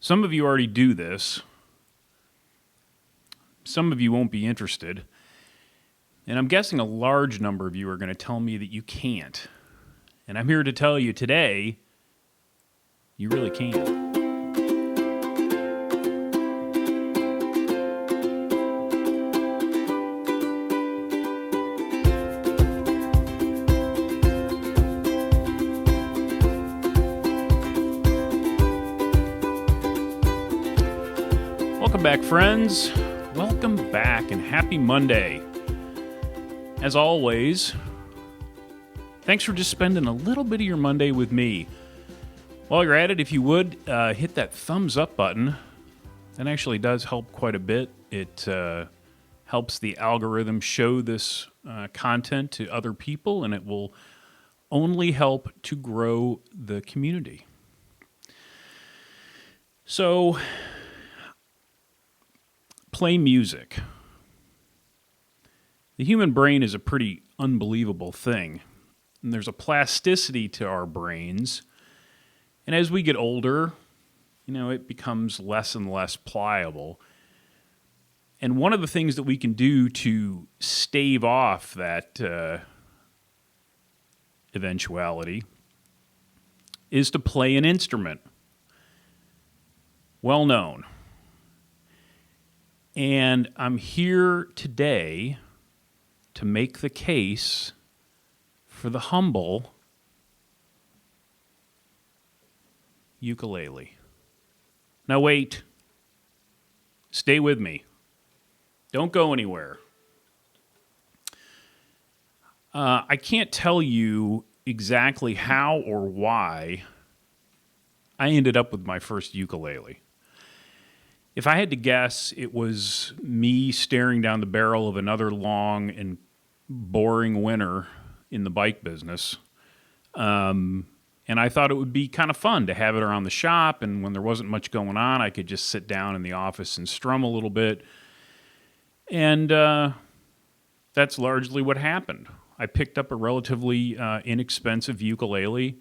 Some of you already do this. Some of you won't be interested. And I'm guessing a large number of you are going to tell me that you can't. And I'm here to tell you today, you really can. Welcome back, friends. Welcome back and happy Monday. As always, thanks for just spending a little bit of your Monday with me. While you're at it, if you would, hit that thumbs up button. That actually does help quite a bit. It helps the algorithm show this content to other people, and it will only help to grow the community. So, play music. The human brain is a pretty unbelievable thing. And there's a plasticity to our brains. And as we get older, it becomes less and less pliable. And one of the things that we can do to stave off that eventuality is to play an instrument. Well known. And I'm here today to make the case for the humble ukulele. Now wait. Stay with me. Don't go anywhere. I can't tell you exactly how or why I ended up with my first ukulele. If I had to guess, it was me staring down the barrel of another long and boring winter in the bike business. And I thought it would be kind of fun to have it around the shop, and when there wasn't much going on, I could just sit down in the office and strum a little bit. And that's largely what happened. I picked up a relatively inexpensive ukulele,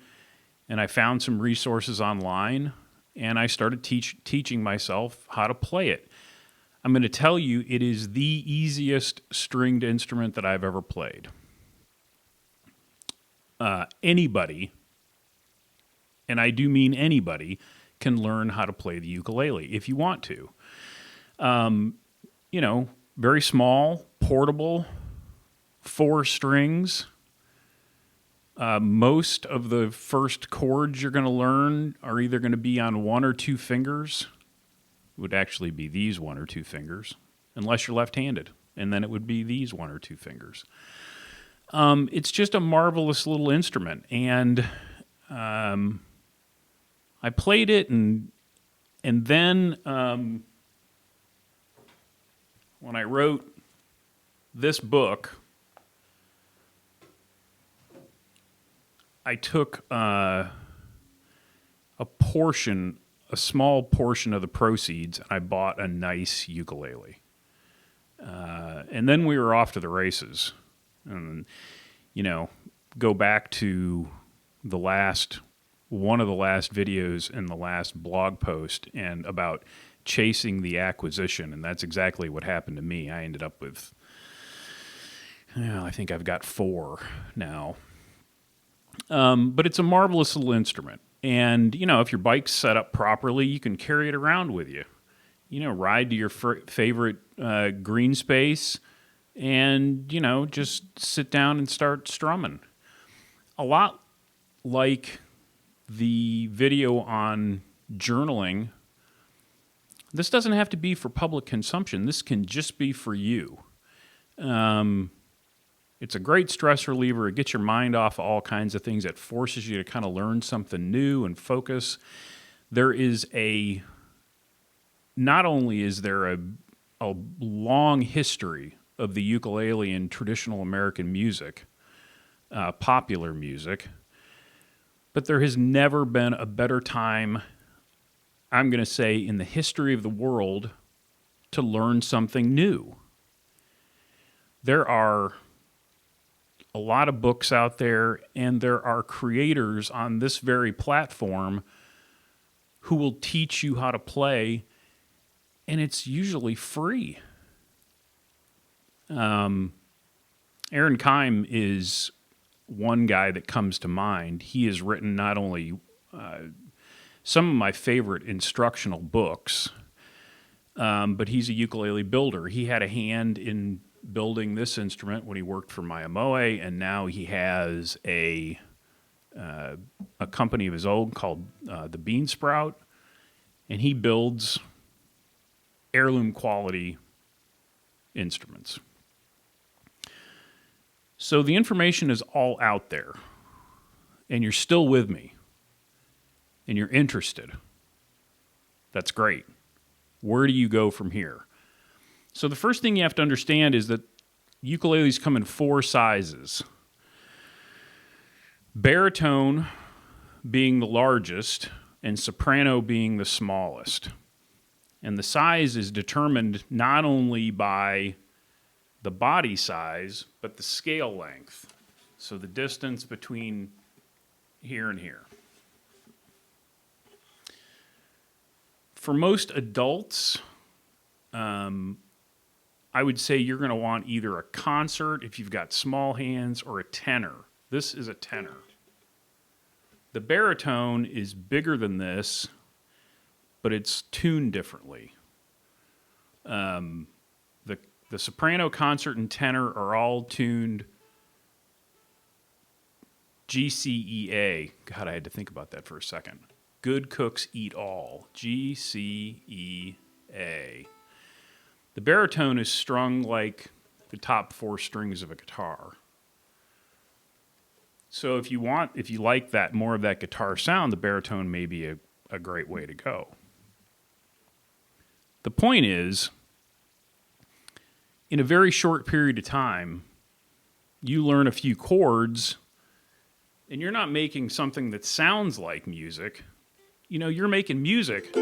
and I found some resources online, and I started teaching myself how to play it. I'm going to tell you, it is the easiest stringed instrument that I've ever played. Anybody, and I do mean anybody, can learn how to play the ukulele if you want to. Very small, portable, 4 strings. Most of the first chords you're going to learn are either going to be on 1 or 2 fingers. It would actually be these 1 or 2 fingers, unless you're left-handed, and then it would be these 1 or 2 fingers. It's just a marvelous little instrument, and I played it, and then when I wrote this book, I took a small portion of the proceeds, and I bought a nice ukulele. And then we were off to the races. And, go back to one of the last videos in the last blog post and about chasing the acquisition, and that's exactly what happened to me. I ended up with, I think I've got 4 now. But it's a marvelous little instrument. And, if your bike's set up properly, you can carry it around with you. Ride to your favorite green space and, just sit down and start strumming. A lot like the video on journaling, this doesn't have to be for public consumption. This can just be for you. It's a great stress reliever. It gets your mind off all kinds of things. It forces you to kind of learn something new and focus. Not only is there a long history of the ukulele in traditional American music, popular music, but there has never been a better time, I'm going to say, in the history of the world to learn something new. There are a lot of books out there, and there are creators on this very platform who will teach you how to play, and it's usually free. Aaron Keim is one guy that comes to mind. He has written not only some of my favorite instructional books, but he's a ukulele builder. He had a hand in building this instrument when he worked for Miyamoe, and now he has a company of his own called the Bean Sprout, and he builds heirloom quality instruments. So the information is all out there, and you're still with me, and you're interested. That's great. Where do you go from here? So the first thing you have to understand is that ukuleles come in 4 sizes. Baritone being the largest and soprano being the smallest. And the size is determined not only by the body size, but the scale length. So the distance between here and here. For most adults, I would say you're going to want either a concert if you've got small hands or a tenor. This is a tenor. The baritone is bigger than this, but it's tuned differently. The soprano, concert, and tenor are all tuned GCEA. God, I had to think about that for a second. Good cooks eat all. GCEA. The baritone is strung like the top 4 strings of a guitar. So if you like that more of that guitar sound, the baritone may be a great way to go. The point is, in a very short period of time, you learn a few chords, and you're not making something that sounds like music. You know, you're making music.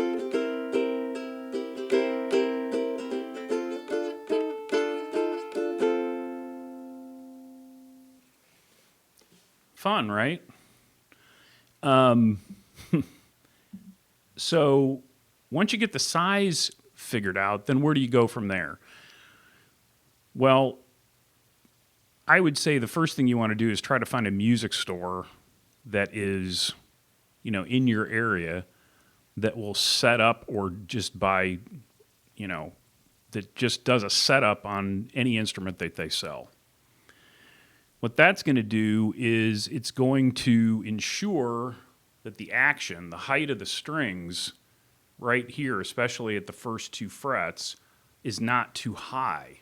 Fun, right? So once you get the size figured out, then where do you go from there? Well, I would say the first thing you want to do is try to find a music store that is, in your area that will set up or just buy, that just does a setup on any instrument that they sell. What that's going to do is it's going to ensure that the action, the height of the strings right here, especially at the first 2 frets, is not too high.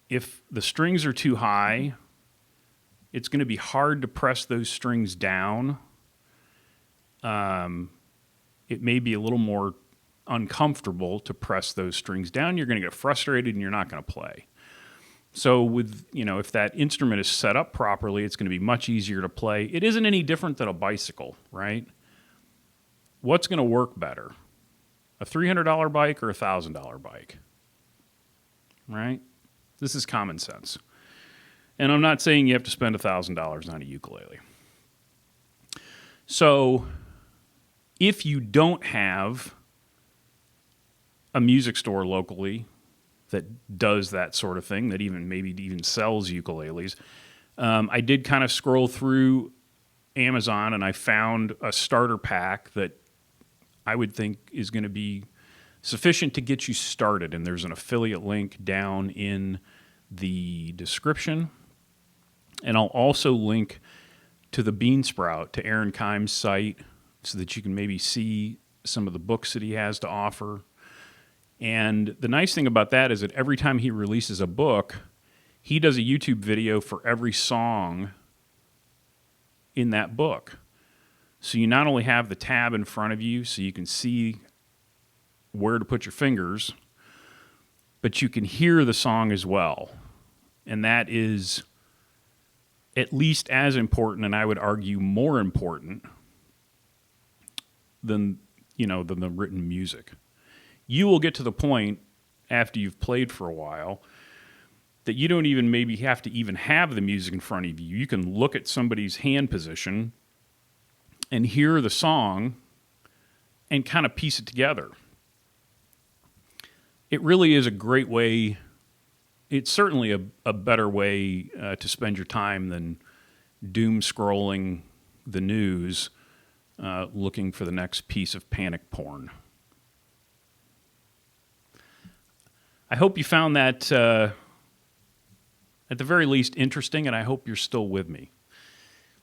If the strings are too high, it's going to be hard to press those strings down. It may be a little more uncomfortable to press those strings down. You're going to get frustrated and you're not going to play. So if that instrument is set up properly, it's going to be much easier to play. It isn't any different than a bicycle, right? What's going to work better? A $300 bike or a $1,000 bike? Right? This is common sense. And I'm not saying you have to spend $1,000 on a ukulele. So if you don't have a music store locally that does that sort of thing, that maybe even sells ukuleles, I did kind of scroll through Amazon and I found a starter pack that I would think is going to be sufficient to get you started. And there's an affiliate link down in the description. And I'll also link to the Bean Sprout, to Aaron Keim's site, so that you can maybe see some of the books that he has to offer. And the nice thing about that is that every time he releases a book, he does a YouTube video for every song in that book. So you not only have the tab in front of you so you can see where to put your fingers, but you can hear the song as well. And that is at least as important, and I would argue more important than the written music. You will get to the point after you've played for a while that you don't even maybe have to even have the music in front of you. You can look at somebody's hand position and hear the song and kind of piece it together. It really is a great way. It's certainly a better way to spend your time than doom scrolling the news looking for the next piece of panic porn. I hope you found that at the very least interesting, and I hope you're still with me.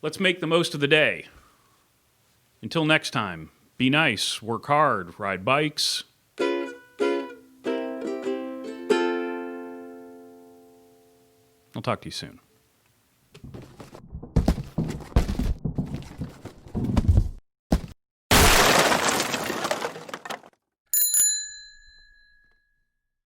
Let's make the most of the day. Until next time, be nice, work hard, ride bikes. I'll talk to you soon.